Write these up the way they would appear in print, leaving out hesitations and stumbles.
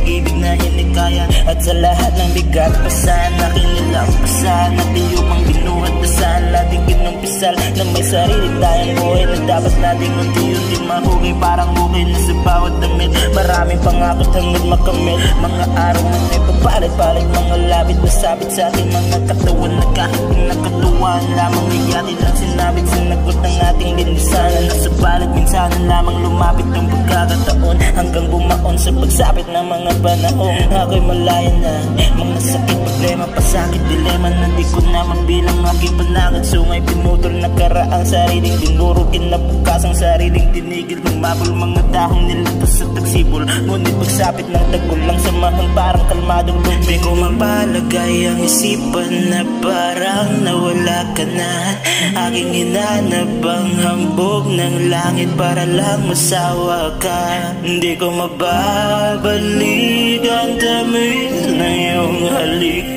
pag-ibig na inikaya. At sa lahat ng bigat, pasahan aking nilampasan. At iyong binuhat na saan natin kinumpisal, na may sarili tayong buhay na dapat nating unti-unti mahugay. Parang okay na sa bawat damit, maraming pangako hanggang makamit. Mga araw na may papalit-palit, mga labit na sabit sa ating mga katawan, na kahit pinakatuwaan lamang iyati lang sinabit. Sinagot ng ating linisan na nasa balat, minsan lamang lumapit ang pagkakataon, hanggang bumaon sa pagsapit ng mga panahon. Ako'y malaya na mga sakit, problema, pasakit, dilema na di ko na mabilang. Aking panakad, sungay, pinutol na karaang sariling dinuro, kinabukasang sariling tinigil. Lumabol mga dahong nilatas sa tagsibol, ngunit pagsapit ng tagol lang samahan parang kalmadong lumbi. Ko mapalagay ang isipan na parang nawala ka na. Aking hinanap ang hambog ng langit para lang masawa ka. Hindi ko mababalik ang tamis ng iyong halik,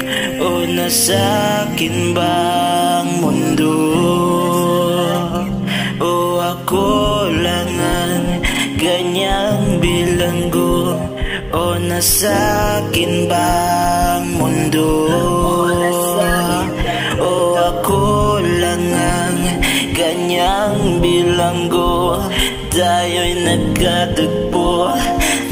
o nasa'kin bang mundo, o ako lang ang ganyang bilanggo, o nasa'kin bang mundo, o ako lang ang ganyang bilanggo. Tayo'y nagkatagpo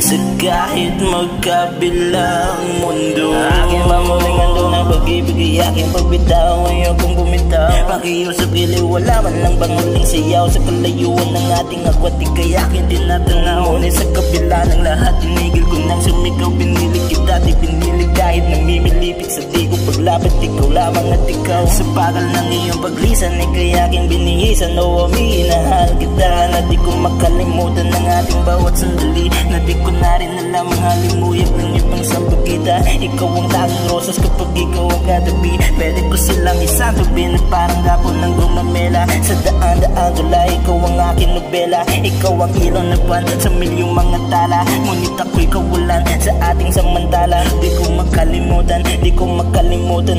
sa kahit magkabilang mundo. Aking mamuling andong ng pag-ibig, aking pagbitaw, ayokong bumitaw. Pakiusap giliw, wala man lang bang huling siyaw sa kalayuan ng ating agwat. Ika'y aking tinatanaw, ngunit sa kabila ng lahat, tinigil ko nang sumigaw. Pinilig kita, di pinilig kahit namimilipit sa di ko paglapit. Ikaw lamang at ikaw, sa pagal ng iyong paglisan, ika'y aking binihisan. O minahal kita, na di ko makalimutan ng ating bawat sandali, na di ko na rin alam ang halimuyap ng ibang sampagita. Ikaw ang tanging rosas kapag ikaw ang katabi. Pwede ko silang isantubi na parang dapon ng gumamela. Sa daan-daan tula, ikaw ang aking nobela. Ikaw ang ilaw na buwan sa milyong mga tala, ngunit ako'y kawalan sa ating samantala. Di ko makalimutan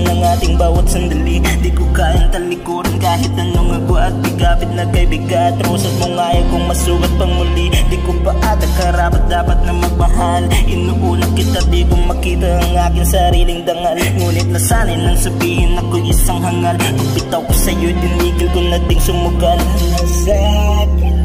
ng ating bawat sandali. Di ko kayang talikuran kahit anong agwa at bigapit na kay bigat. Rosas mong ayaw kong masugat pang muli. Di ko pa ata karapat dapat na magmahal. Inuulat kita, di ko makita ang aking sariling dangal, ngunit nasanay nang sabihin ako'y isang hangal. Pagbitaw ko sa'yo, tinigil ko na ding sumugal. Nasa'kin